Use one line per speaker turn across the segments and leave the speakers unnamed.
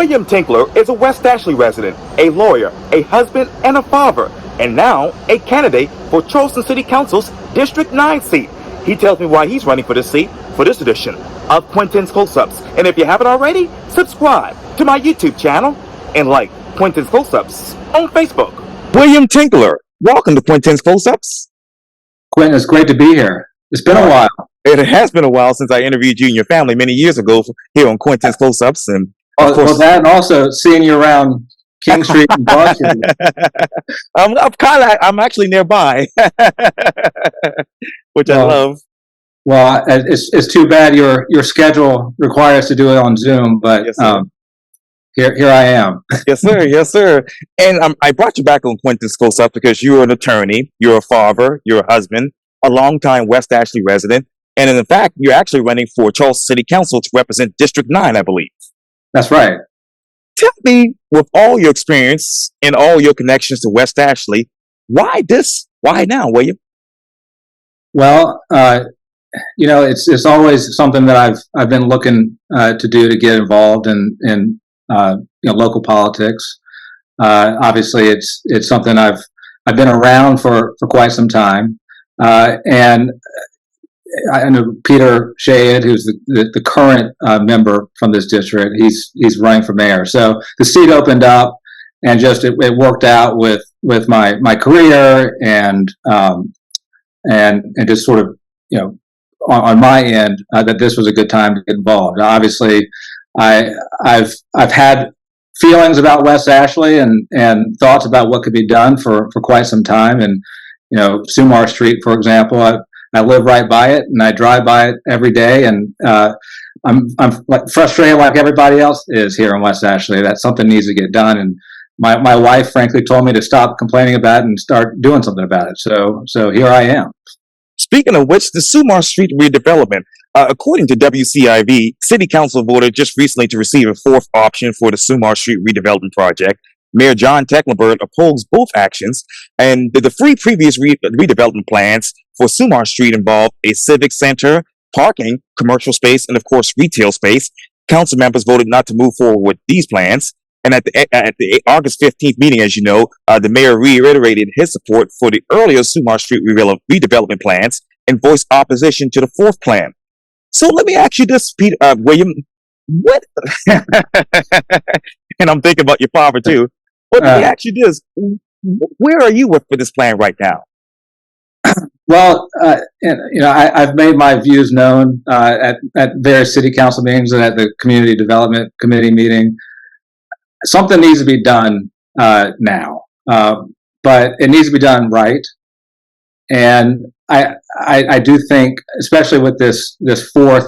William Tinkler is a West Ashley resident, a lawyer, a husband, and a father, and now a candidate for Charleston City Council's District 9 seat. He tells me why he's running for this seat for this edition of Quintin's Close-Ups. And if you haven't already, subscribe to my YouTube channel and like Quintin's Close-Ups on Facebook. William Tinkler, welcome to Quintin's Close-Ups.
Quintin, it's great to be here. It's been a while.
It has been a while since I interviewed you and your family many years ago here on Quintin's Close-Ups. And of course,
well, that and also seeing you around King Street and Broad Street.
I'm actually nearby, which I love.
Well, it's too bad your schedule requires to do it on Zoom, but
yes,
here I am.
Yes, sir. Yes, sir. And I brought you back on Quintin's Close-Up because you're an attorney, you're a father, you're a husband, a longtime West Ashley resident, and in fact, you're actually running for Charleston City Council to represent District 9, I believe.
That's right.
Tell me, with all your experience and all your connections to West Ashley, why this? Why now, William?
Well, it's always something that I've been looking to do to get involved in local politics. Obviously, it's something I've been around for quite some time, and I know Peter Shayed, who's the current member from this district. He's running for mayor, so the seat opened up, and just it worked out with my career and just sort of on my end that this was a good time to get involved. Obviously, I've had feelings about West Ashley and thoughts about what could be done for quite some time, and Sumar Street, for example. I live right by it, and I drive by it every day, and I'm like frustrated like everybody else is here in West Ashley that something needs to get done. And my wife, frankly, told me to stop complaining about it and start doing something about it. So here I am.
Speaking of which, the Sumar Street redevelopment, according to WCIV, City Council voted just recently to receive a fourth option for the Sumar Street redevelopment project. Mayor John Tecklenburg opposed both actions, and the three previous redevelopment plans for Sumar Street involved a civic center, parking, commercial space, and of course retail space. Council members voted not to move forward with these plans. And at the August 15th meeting, as you know, the mayor reiterated his support for the earlier Sumar Street redevelopment plans and voiced opposition to the fourth plan. So let me ask you this, William, what? And I'm thinking about your father too. But let me ask you this: where are you for this plan right now?
Well, I've made my views known at various city council meetings and at the community development committee meeting. Something needs to be done now, but it needs to be done right. And I do think, especially with this fourth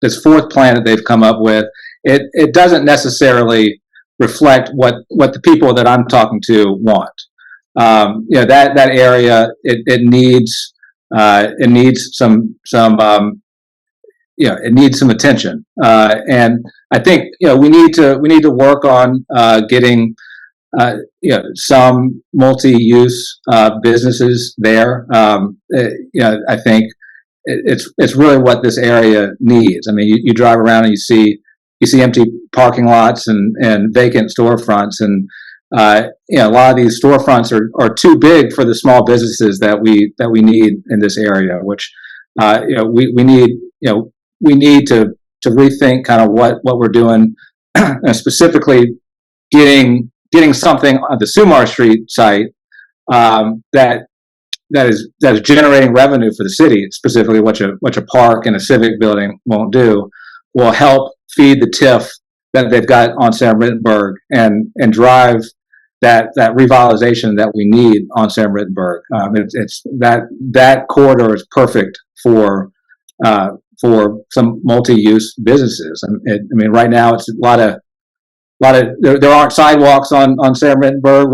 plan that they've come up with, it doesn't necessarily reflect what the people that I'm talking to want. That area it needs some it needs some attention, and I think we need to work on getting some multi-use businesses there. I think it's really what this area needs. I mean, you drive around and you see empty parking lots and vacant storefronts, and a lot of these storefronts are too big for the small businesses that we need in this area. Which we need to rethink kind of what we're doing, specifically getting something on the Sumar Street site that is generating revenue for the city, specifically what a park and a civic building won't do, will help feed the TIF that they've got on Sam Rittenberg and drive that revitalization that we need on Sam Rittenberg. It's that corridor is perfect for some multi-use businesses. I mean, right now it's a lot of there aren't sidewalks on Sam Rittenberg.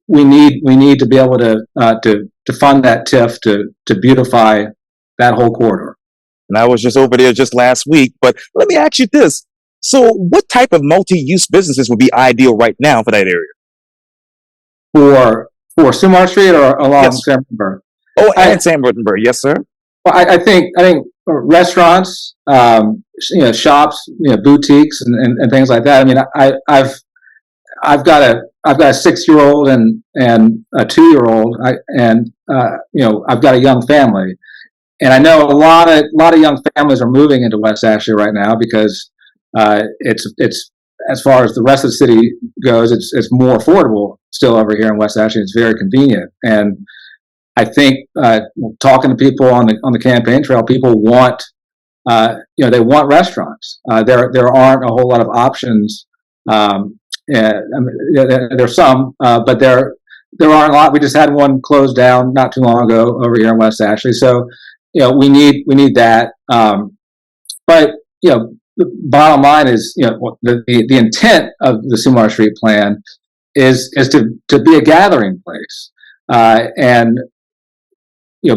We need to be able to fund that TIF to beautify that whole corridor.
And I was just over there just last week. But let me ask you this: so, what type of multi-use businesses would be ideal right now for that area?
For Sumar Street or along Sam Rittenberg?
Oh, and Sam Rittenberg, yes, sir.
Well, I think restaurants, shops, boutiques, and things like that. I mean, I've got a 6-year-old and a 2-year-old, and I've got a young family, and I know a lot of young families are moving into West Ashley right now because it's as far as the rest of the city goes, it's more affordable still over here in West Ashley. It's very convenient, and I think talking to people on the campaign trail, people want they want restaurants. There aren't a whole lot of options. There's some, but there aren't a lot. We just had one closed down not too long ago over here in West Ashley. So we need that. But the bottom line is the intent of the Sumar Street plan is to be a gathering place, and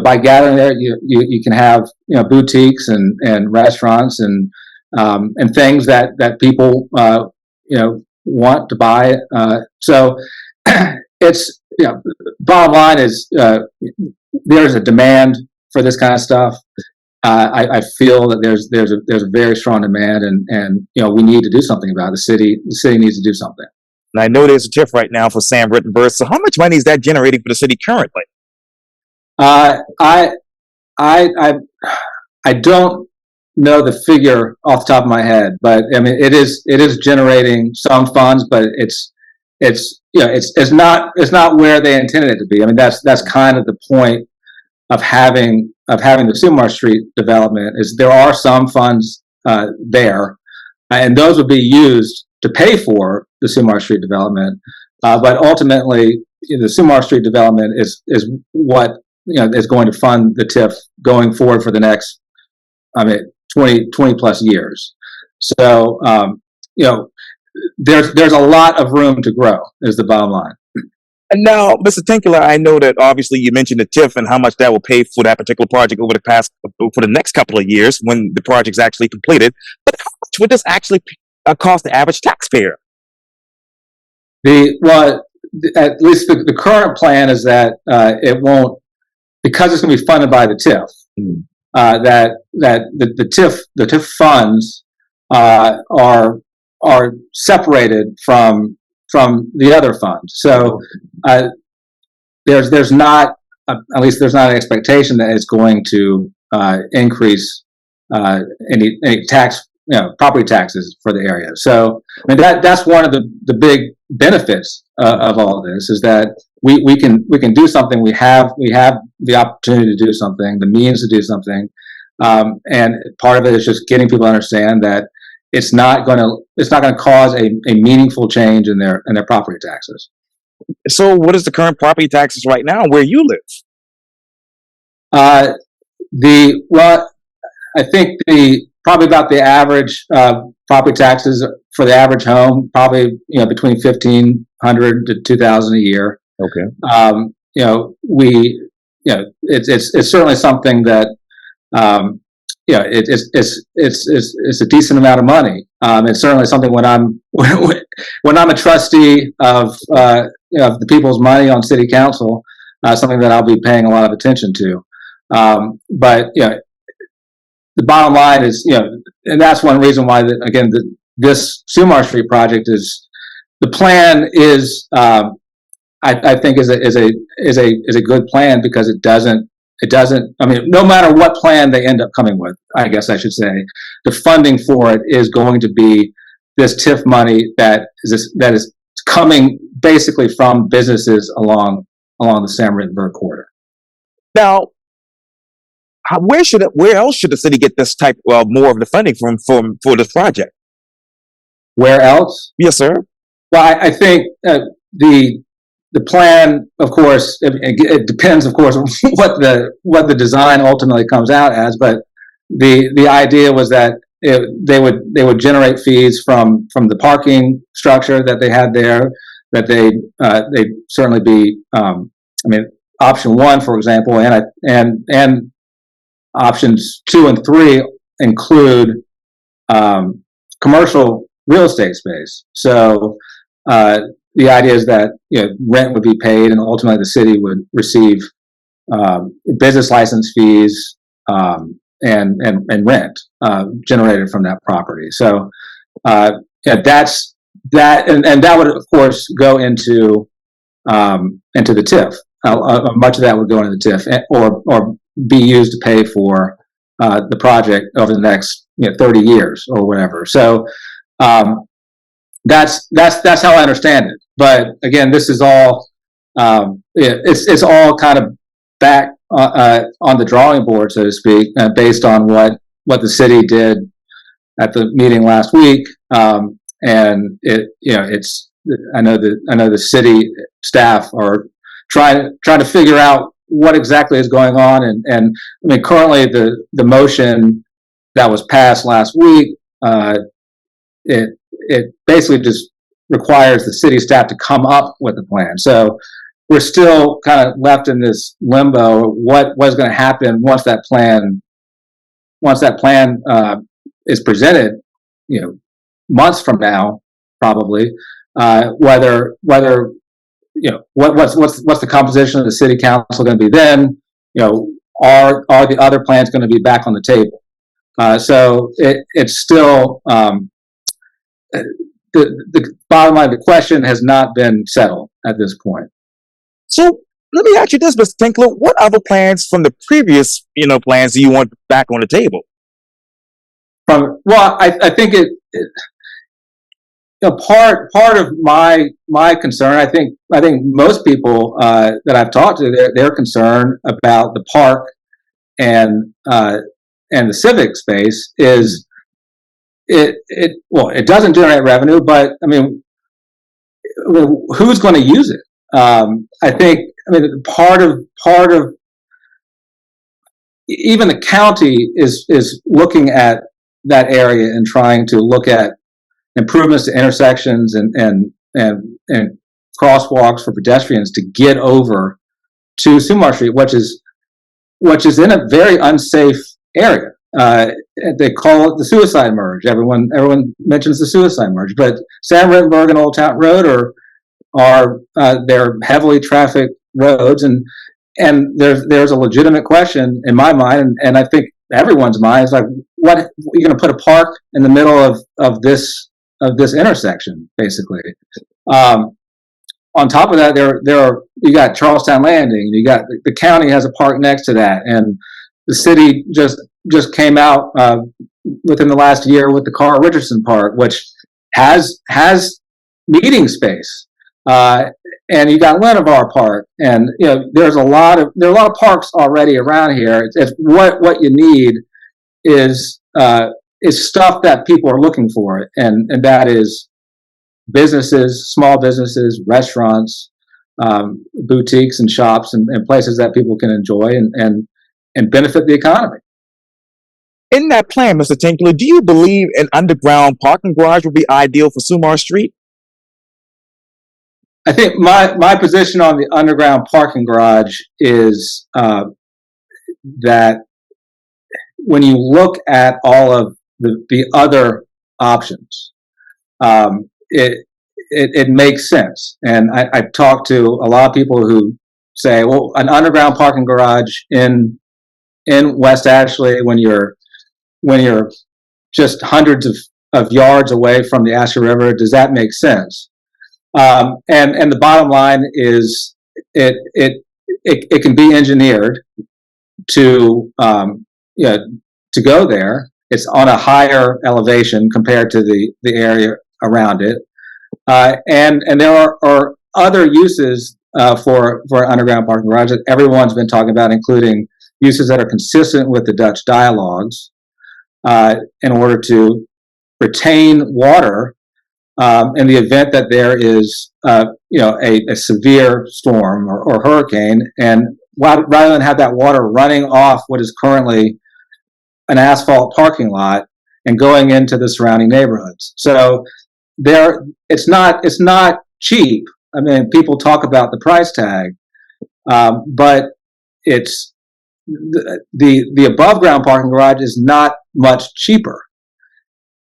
by gathering there, you can have boutiques and restaurants and things that people want to buy. So it's bottom line is there's a demand for this kind of stuff. I feel that there's a very strong demand, and we need to do something about it. The city needs to do something.
And I know there's a TIF right now for Sam Rittenberg. So how much money is that generating for the city currently?
I don't know the figure off the top of my head, but I mean it is generating some funds, but it's not where they intended it to be. I mean that's kind of the point of having the Sumar Street development, is there are some funds there, and those would be used to pay for the Sumar Street development. But ultimately, the Sumar Street development is what is going to fund the TIF going forward for the next 20 plus years. So there's a lot of room to grow, is the bottom line.
And now, Mr. Tinkler, I know that obviously you mentioned the TIF and how much that will pay for that particular project over for the next couple of years when the project's actually completed. But how much would this actually cost the average taxpayer?
At least the current plan is that it won't, because it's going to be funded by the TIF. That the TIF funds are separated from the other funds. So there's not, at least there's not an expectation that it's going to increase any property taxes for the area. So I mean that's one of the big benefits of all of this, is that we can do something. We have the opportunity to do something, the means to do something, and part of it is just getting people to understand that it's not going to cause a meaningful change in their property taxes.
So what is the current property taxes right now where you live?
I think probably about the average property taxes for the average home, probably between $1,500 to $2,000 a year.
Okay.
It's certainly something that it's a decent amount of money. It's certainly something when I'm a trustee of the people's money on city council, something that I'll be paying a lot of attention to. But the bottom line is, and that's one reason why this Sumar Street project is, the plan is, I think is a good plan, because it doesn't, I mean, no matter what plan they end up coming with, I guess I should say, the funding for it is going to be this TIF money that is coming basically from businesses along the Sam Rittenberg corridor.
Now, where else should the city get this type more of the funding from for this project?
Where else?
Yes, sir.
Well, I think the plan, of course, it depends, of course, what the design ultimately comes out as. But the idea was that they would generate fees from the parking structure that they had there. That they certainly be, option 1, for example, and options 2 and 3 include commercial real estate space. So the idea is that rent would be paid, and ultimately the city would receive business license fees, and rent generated from that property. So yeah, that's that, and that would of course go into the TIF. Much of that would go into the TIF, or be used to pay for the project over the next 30 years or whatever. So that's how I understand it. But again, this is all it's all kind of back on the drawing board, so to speak, based on what the city did at the meeting last week. And it's I know the city staff are trying to figure out what exactly is going on, and I mean, currently the motion that was passed last week, it basically just requires the city staff to come up with a plan. So we're still kind of left in this limbo. What's going to happen once that plan is presented, months from now, probably, whether what's the composition of the city council going to be then? Are the other plans going to be back on the table? So it's still the bottom line. The question has not been settled at this point.
So let me ask you this, Mr. Tinkler, what other plans from the previous, plans do you want back on the table?
I think part of my concern, I think most people that I've talked to, they're concerned about the park and the civic space is it doesn't generate revenue, but I mean, who's going to use it? I think part of even the county is looking at that area and trying to look at improvements to intersections and crosswalks for pedestrians to get over to Sumar Street, which is in a very unsafe area. They call it the suicide merge. Everyone mentions the suicide merge, but Sam Rittenberg and Old Town Road are they're heavily trafficked roads, and there's a legitimate question in my mind, and I think everyone's mind is like, what are you going to put a park in the middle of this intersection, basically? On top of that, you got Charlestown Landing, you got the county has a park next to that, and the city just came out within the last year with the Carl Richardson Park, which has meeting space, and you got Lenovar Park, and there are a lot of parks already around here. If what you need is stuff that people are looking for, and that is businesses, small businesses, restaurants, boutiques and shops, and places that people can enjoy and benefit the economy.
In that plan, Mr. Tinkler, do you believe an underground parking garage would be ideal for Sumar Street?
I think my position on the underground parking garage is that when you look at all of the other options, it makes sense. And I've talked to a lot of people who say, well, an underground parking garage in West Ashley, when you're just hundreds of yards away from the Ashley River, does that make sense? And the bottom line is it can be engineered to go there. It's on a higher elevation compared to the area around it, and there are other uses for an underground parking garage that everyone's been talking about, including uses that are consistent with the Dutch dialogues in order to retain water in the event that there is a severe storm or hurricane, and rather than have that water running off what is currently an asphalt parking lot and going into the surrounding neighborhoods. So it's not cheap. I mean, people talk about the price tag, but it's the above ground parking garage is not much cheaper.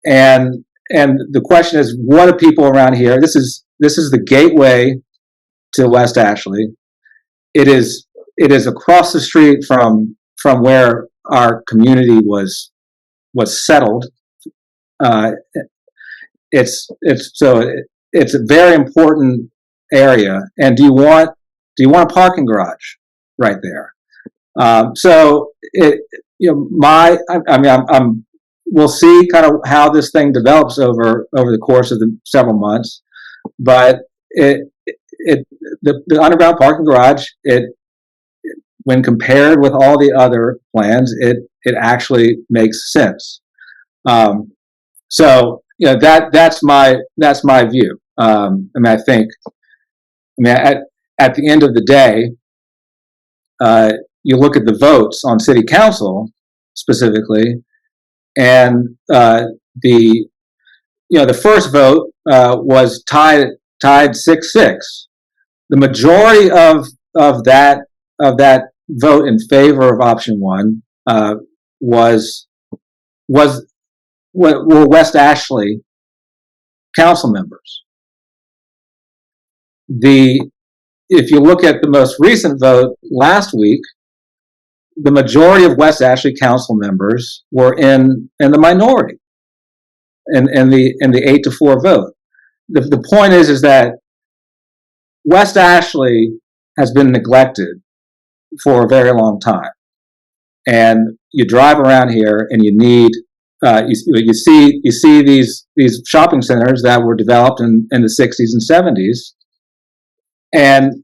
And the question is, what do people around here? This is the gateway to West Ashley. It is across the street from where our community was settled. It's a very important area. And do you want a parking garage right there? So we'll see kind of how this thing develops over the course of the several months. But the underground parking garage, when compared with all the other plans, it actually makes sense. So that's my view. I think at the end of the day, you look at the votes on city council specifically, and the first vote was tied 6-6. The majority of that vote in favor of option one were West Ashley council members. If you look at the most recent vote last week, the majority of West Ashley council members were in the minority in the 8-4 vote. The point is that West Ashley has been neglected for a very long time, and you drive around here and you need you see these shopping centers that were developed in the 60s and 70s, and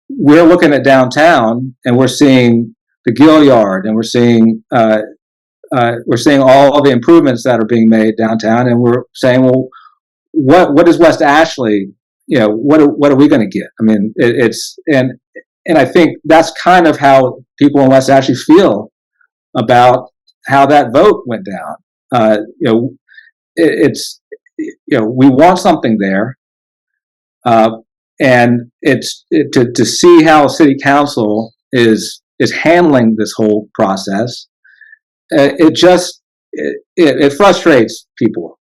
we're looking at downtown and we're seeing the Gill Yard, and we're seeing all the improvements that are being made downtown, and we're saying, well, what is West Ashley? What are we going to get? I mean, and I think that's kind of how people in West Ashley feel about how that vote went down. We want something there, and to see how city council is handling this whole process. It frustrates people,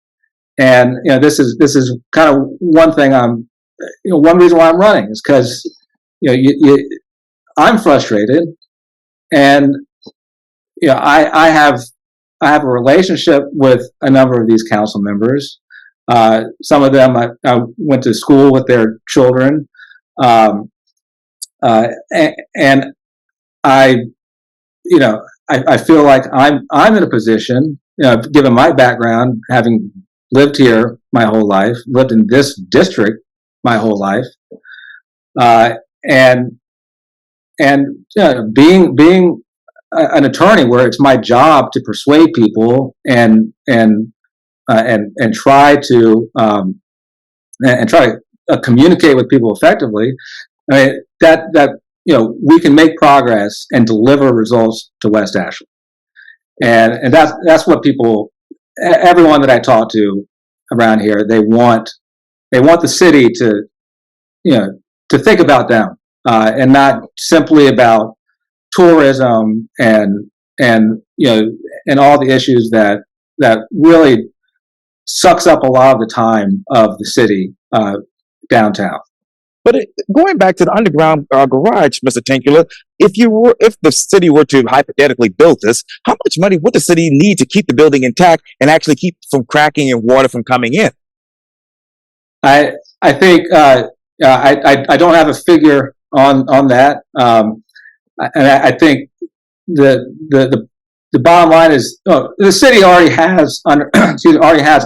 and this is kind of one thing one reason why I'm running is because I'm frustrated, and I have a relationship with a number of these council members. Some of them I went to school with their children, and I feel like I'm in a position, given my background, having lived here my whole life, lived in this district my whole life, and being an attorney, where it's my job to persuade people and try to communicate with people effectively. I mean, that we can make progress and deliver results to West Ashley, and that's what people, everyone that I talk to around here, they want the city to think about them, and not simply about tourism and all the issues that really sucks up a lot of the time of the city downtown.
But going back to the underground garage, Mr. Tinkler, if the city were to hypothetically build this, how much money would the city need to keep the building intact and actually keep from cracking and water from coming in?
I think I don't have a figure on that, and I think the bottom line is the city already has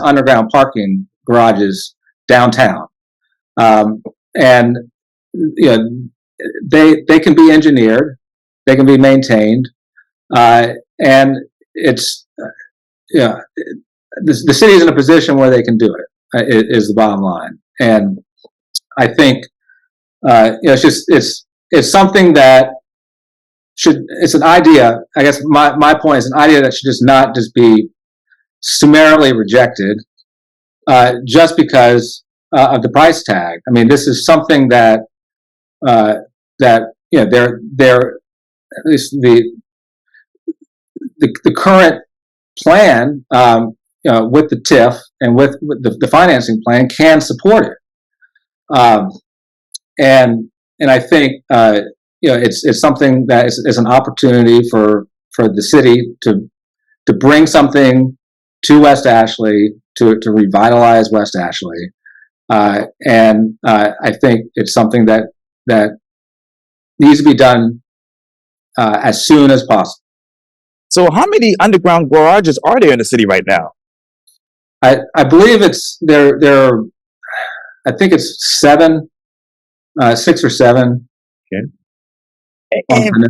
underground parking garages downtown. And they can be engineered, they can be maintained, and it's the city is in a position where they can do it. Is the bottom line, and I think it's something that it's an idea. I guess my point is an idea that should just not just be summarily rejected just because of the price tag. I mean, this is something that they're at least the current plan with the TIF and with the financing plan can support it. And I think it's something that is an opportunity for the city to bring something to West Ashley, to revitalize West Ashley. And I think it's something that needs to be done as soon as possible.
So how many underground garages are there in the city right now?
I believe it's there. I think it's 7, 6 or 7.
Okay.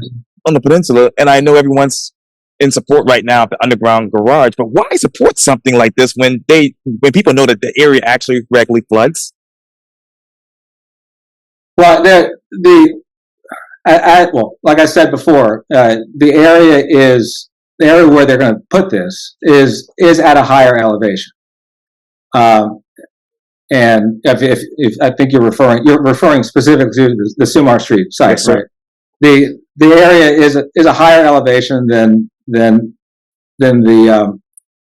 On
on the peninsula, and I know everyone's in support right now of the underground garage, but why support something like this when people know that the area actually regularly floods?
Well, well, like I said before, the area where they're going to put this is at a higher elevation. And if I think you're referring specifically to the Sumar Street site,
Yes,
right? The area is a higher elevation than the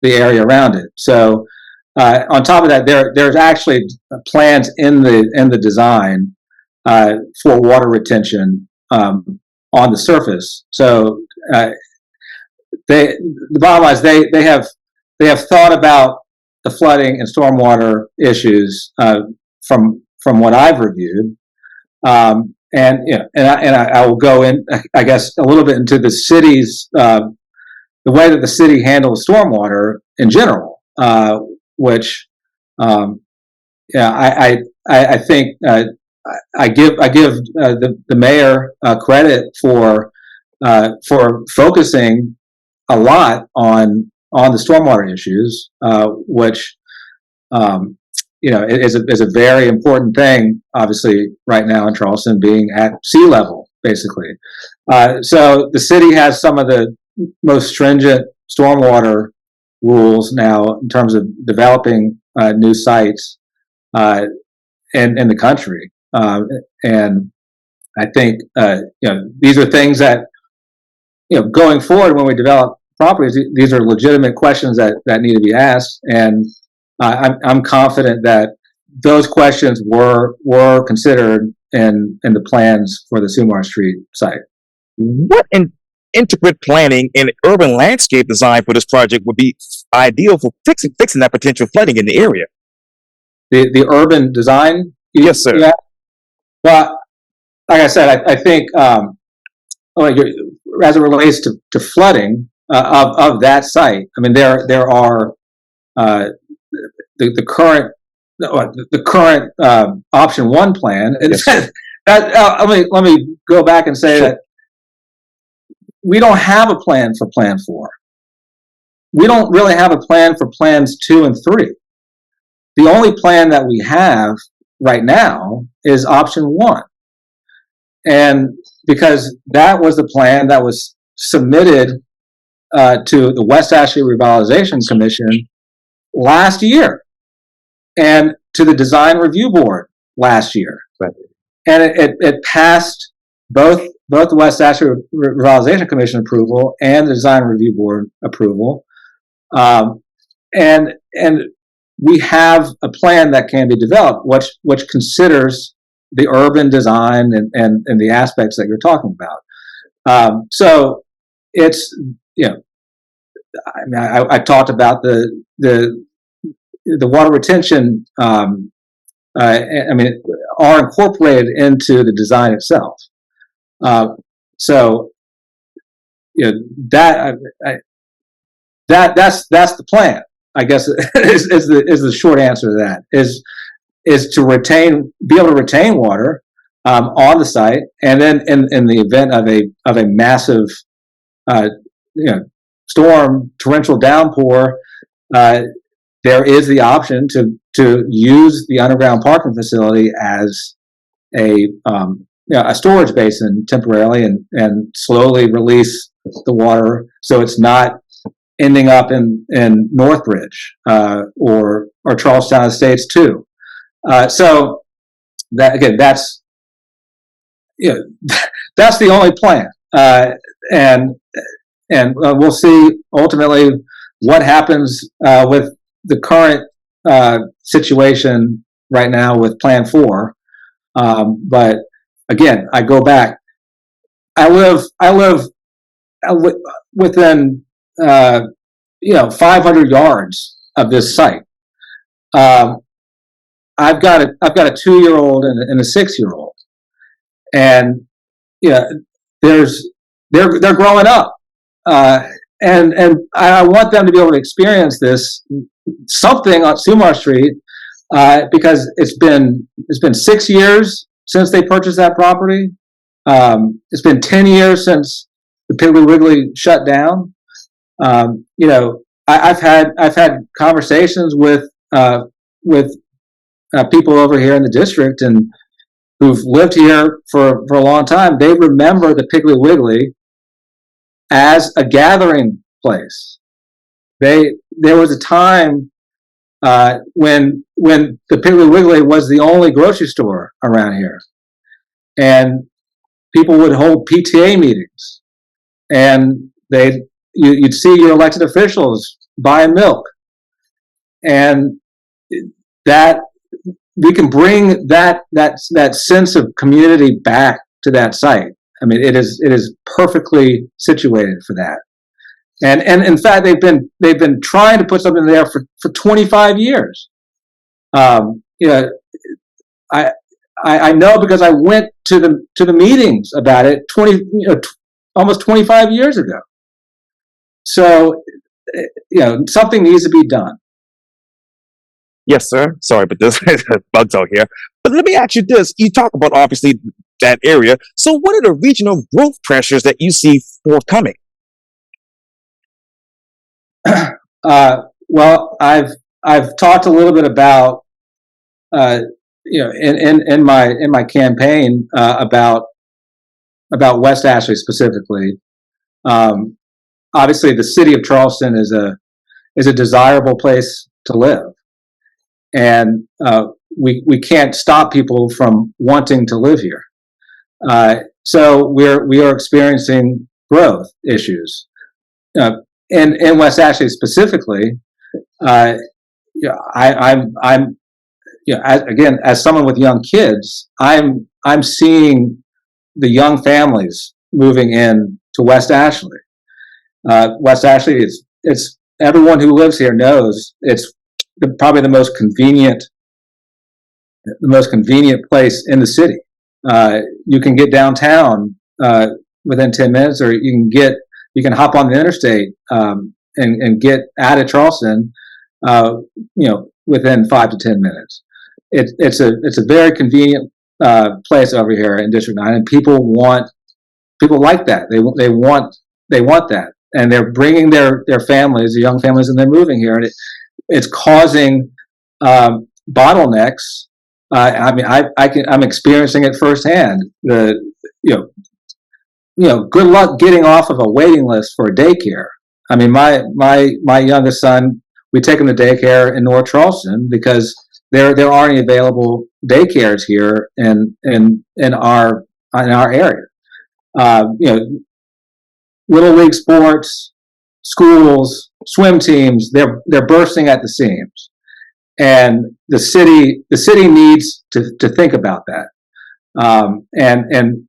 area around it. So on top of that, there's actually plans in the design for water retention on the surface. So the bottom line is they have thought about the flooding and stormwater issues from what I've reviewed. And I will go in, I guess, a little bit into the city's the way that the city handles stormwater in general, which I think I give the mayor credit for focusing a lot on the stormwater issues, which is a very important thing, obviously, right now in Charleston, being at sea level, basically. So the city has some of the most stringent stormwater rules now in terms of developing new sites in the country. And I think these are things that going forward when we develop properties, these are legitimate questions that need to be asked, and I'm confident that those questions were considered in the plans for the Sumar Street site.
What intricate planning and urban landscape design for this project would be ideal for fixing that potential flooding in the area?
The urban design?
Yes, sir.
Yeah. Well, like I said, I think as it relates to flooding of that site, I mean there are the current option 1 plan.
Yes,
let me go back and say that we don't have a plan for Plan 4. We don't really have a plan for Plans 2 and 3. The only plan that we have right now is option 1. And because that was the plan that was submitted to the West Ashley Revitalization Commission last year and to the Design Review Board last year.
Right. And
it passed both the West Ashley Revitalization Commission approval and the Design Review Board approval. And we have a plan that can be developed, which considers the urban design and the aspects that you're talking about. So it's, I mean, I talked about the water retention, I mean, are incorporated into the design itself. So, that's the plan, I guess, is the short answer to that, is to be able to retain water on the site, and then in the event of a massive storm, torrential downpour, there is the option to use the underground parking facility as a storage basin temporarily, and slowly release the water so it's not ending up in Northbridge or Charlestown Estates too. So that again, that's the only plan, and we'll see ultimately what happens with the current situation right now with Plan 4. But again, I go back. I live within 500 yards of this site. I've got a 2-year-old and a 6-year-old, and they're growing up, and I want them to be able to experience something on Sumar Street, because it's been 6 years since they purchased that property. It's been 10 years since the Piggly Wiggly shut down. I've had conversations with people over here in the district and who've lived here for a long time. They remember the Piggly Wiggly as a gathering place. There was a time when the Piggly Wiggly was the only grocery store around here, and people would hold PTA meetings, and you'd see your elected officials buying milk, and that we can bring that sense of community back to that site. I mean, it is perfectly situated for that. And in fact, they've been trying to put something there for 25 years. I know because I went to the meetings about it almost 25 years ago. So something needs to be done.
Yes, sir. Sorry, but there's bugs out here. But let me ask you this. You talk about, obviously, that area. So what are the regional growth pressures that you see forthcoming?
Well, I've talked a little bit about, in my campaign, about West Ashley specifically. Obviously, the city of Charleston is a desirable place to live, and we can't stop people from wanting to live here. So we are experiencing growth issues. In West Ashley specifically, I'm as someone with young kids, I'm seeing the young families moving in to West Ashley. West Ashley it's everyone who lives here knows it's probably the most convenient place in the city. You can get downtown within 10 minutes, or you can hop on the interstate and get out of Charleston, within 5 to 10 minutes. It's a very convenient place over here in District 9, and people like that. They want that, and they're bringing their families, the young families, and they're moving here, and it's causing bottlenecks. I'm experiencing it firsthand. Good luck getting off of a waiting list for a daycare. I mean, my youngest son, we take him to daycare in North Charleston because there aren't any available daycares here in our area. Little league sports, schools, swim teams, they're bursting at the seams, and the city needs to think about that, and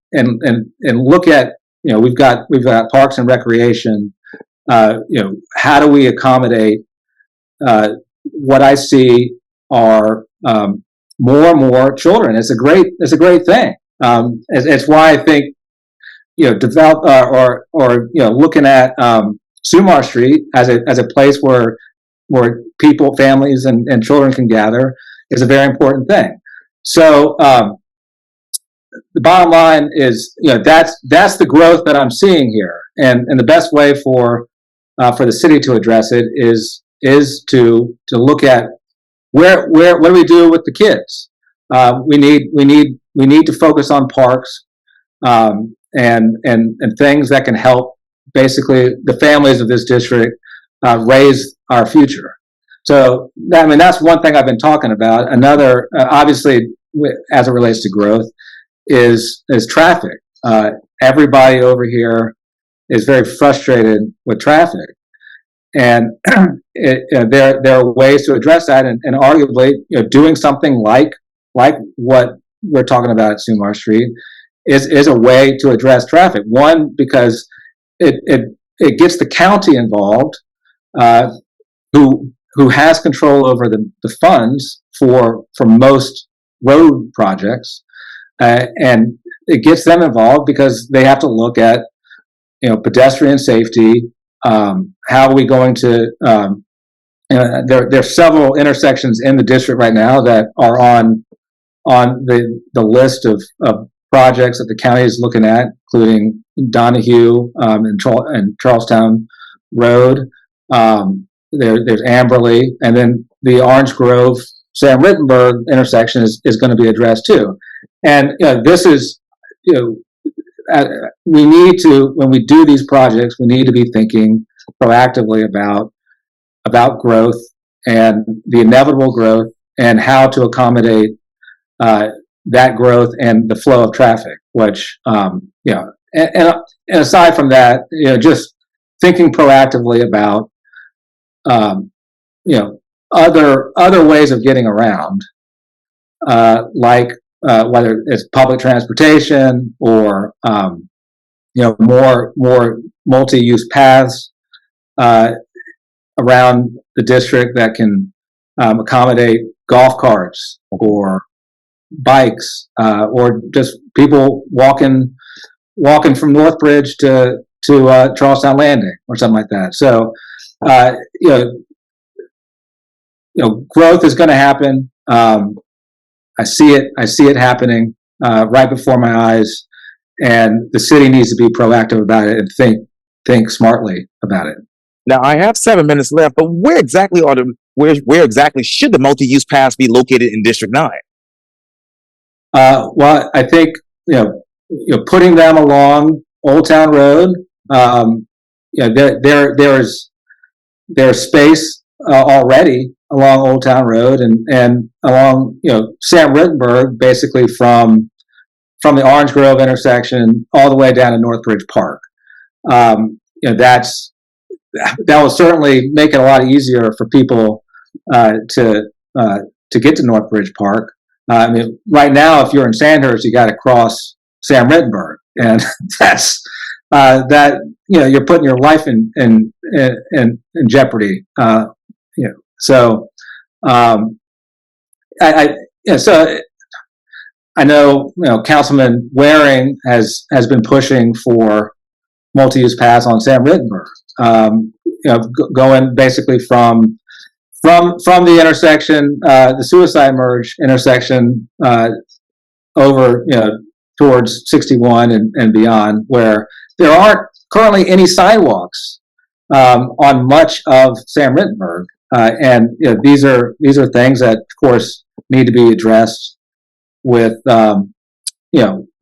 look at, we've got parks and recreation. How do we accommodate what I see are more and more children? It's a great thing. It's why I think develop or looking at Sumar Street as a place where people, families, and children can gather is a very important thing. So the bottom line is, that's the growth that I'm seeing here, and the best way for the city to address it is to look at what do we do with the kids. We need to focus on parks and things that can help basically the families of this district raise our future. So that's one thing I've been talking about. Another, obviously, as it relates to growth, is traffic. Everybody over here is very frustrated with traffic, and there are ways to address that, and arguably, doing something like what we're talking about at Sumar Street is a way to address traffic. One, because it gets the county involved, who has control over the funds for most road projects, and it gets them involved because they have to look at pedestrian safety. How are we going to there's several intersections in the district right now that are on the list of projects that the county is looking at, including Donahue and Charlestown Road. There's Amberley, and then the Orange Grove Sam Rittenberg intersection is going to be addressed too. And this is we need to, when we do these projects, we need to be thinking proactively about growth and the inevitable growth and how to accommodate that growth and the flow of traffic, which, and aside from that, just thinking proactively about, other ways of getting around, like whether it's public transportation or, more multi-use paths around the district that can accommodate golf carts or bikes, or just people walking from Northbridge to Charlestown Landing or something like that. So, growth is going to happen. I see it happening right before my eyes, and the city needs to be proactive about it and think smartly about it.
Now, I have 7 minutes left, but where exactly should the multi-use paths be located in District 9?
Well, I think putting them along Old Town Road. There's space already along Old Town Road and along Sam Rittenberg, basically from the Orange Grove intersection all the way down to Northbridge Park. That will certainly make it a lot easier for people to get to Northbridge Park. I mean, right now, if you're in Sandhurst, you got to cross Sam Rittenberg, and that's you're putting your life in jeopardy. So I know Councilman Waring has been pushing for multi-use paths on Sam Rittenberg. Going basically from the intersection, the Suicide Merge intersection, over towards 61 and beyond, where there aren't currently any sidewalks on much of Sam Rittenberg, and these are things that, of course, need to be addressed with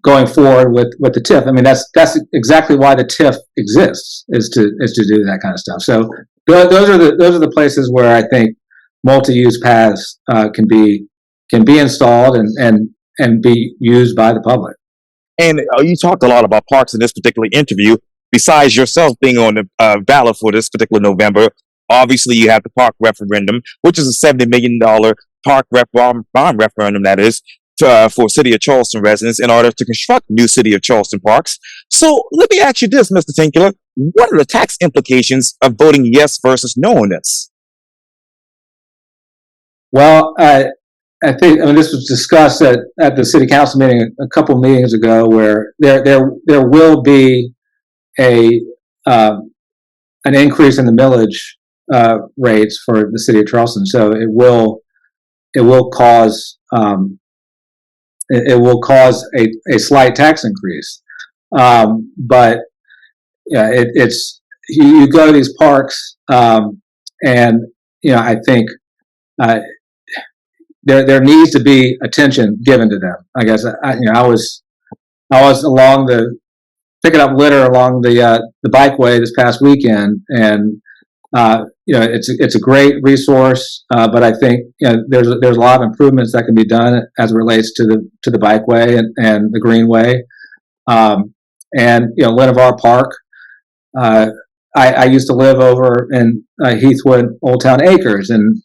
going forward with the TIF. I mean, that's exactly why the TIF exists, is to do that kind of stuff. So those are the places where I think multi-use paths can be installed and be used by the public.
And you talked a lot about parks in this particular interview. Besides yourself being on the ballot for this particular November, obviously you have the park referendum, which is a $70 million park bond referendum, that is, for City of Charleston residents in order to construct new City of Charleston parks. So let me ask you this, Mr. Tinkler. What are the tax implications of voting yes versus no on this?
Well, I think this was discussed at the city council meeting a couple of meetings ago, where there will be an increase in the millage rates for the city of Charleston. So it will cause a slight tax increase. But it's you go to these parks, and I think there needs to be attention given to them. I guess I was along picking up litter along the bikeway this past weekend, and it's a great resource, but I think there's a lot of improvements that can be done as it relates to the bikeway and the greenway, and Linnevar Park. I used to live over in Heathwood, Old Town Acres, and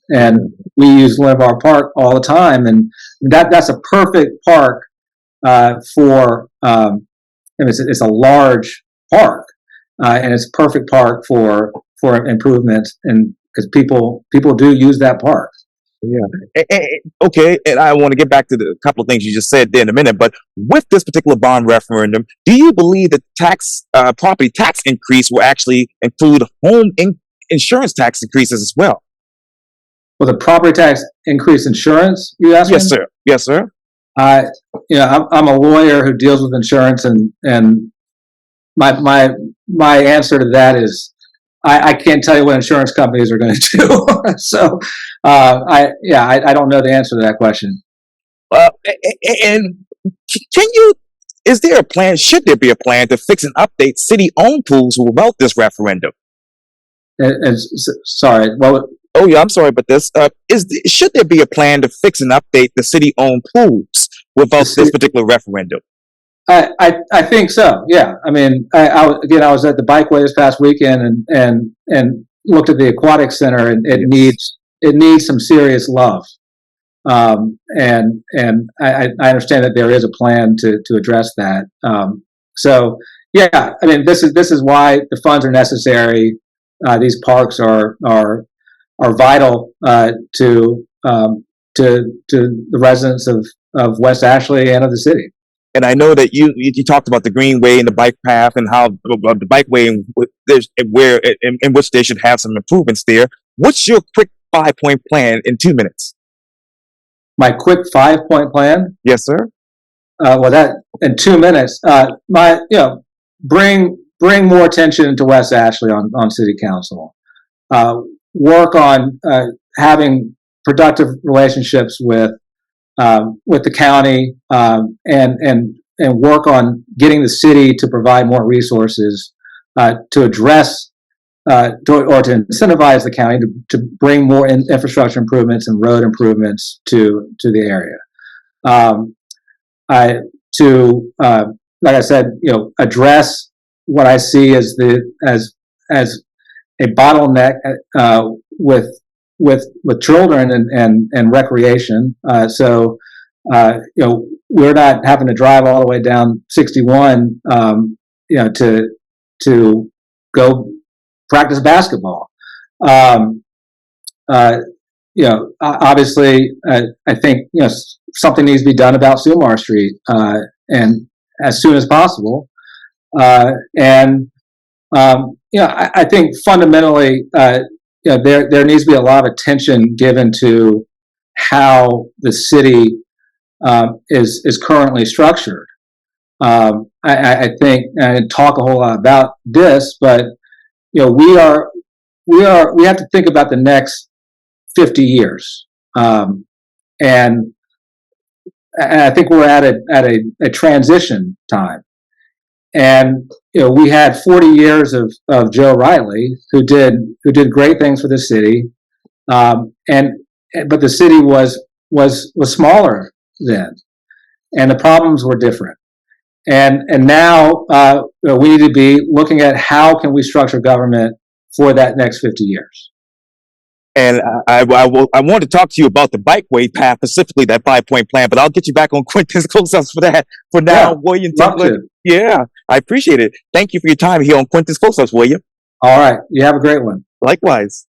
we use Linnevar Park all the time, and that's a perfect park for it's a large park, and it's a perfect park for improvements, and because people do use that park.
Yeah. Okay, and I want to get back to the couple of things you just said there in a minute. But with this particular bond referendum, do you believe that property tax increase will actually include insurance tax increases as well?
Well, the property tax increase insurance, you asking?
Yes, sir. Yes, sir.
I'm a lawyer who deals with insurance, and my answer to that is I can't tell you what insurance companies are going to do. So I don't know the answer to that question.
And is there a plan? Should there be a plan to fix and update city-owned pools without this referendum?
Sorry, well.
Oh yeah, I'm sorry about this. Should there be a plan to fix and update the city-owned pools without this particular referendum?
I think so. Yeah. I mean, I was at the Bikeway this past weekend and looked at the aquatic center, and it needs some serious love. And I understand that there is a plan to address that. So yeah, I mean, this is why the funds are necessary. These parks are vital to the residents of West Ashley and of the city.
And I know that you talked about the greenway and the bike path and how the bikeway in which they should have some improvements there. What's your quick 5-point plan in 2 minutes?
My quick 5-point plan?
Yes, sir.
Well, that in 2 minutes. Bring more attention to West Ashley on city council. Work on having productive relationships with the county, and work on getting the city to provide more resources to address or to incentivize the county to bring more infrastructure improvements and road improvements to the area. Like I said, address what I see as a bottleneck with children and recreation. So we're not having to drive all the way down 61, to go practice basketball. Obviously, I think something needs to be done about Sumar Street, and as soon as possible. I think fundamentally, there needs to be a lot of attention given to how the city is currently structured. I think, and I didn't talk a whole lot about this, but we have to think about the next 50 years, and I think we're at a transition time. And we had 40 years of Joe Riley, who did great things for the city, but the city was smaller then, and the problems were different. And now we need to be looking at how can we structure government for that next 50 years.
And I want to talk to you about the bikeway path, specifically that 5-point plan, but I'll get you back on Quintin's close-ups for that. For now,
Yeah,
William
love
Tinkler.
to.
Yeah, I appreciate it. Thank you for your time here on Quintin's close-ups, William.
All right. You have a great one.
Likewise.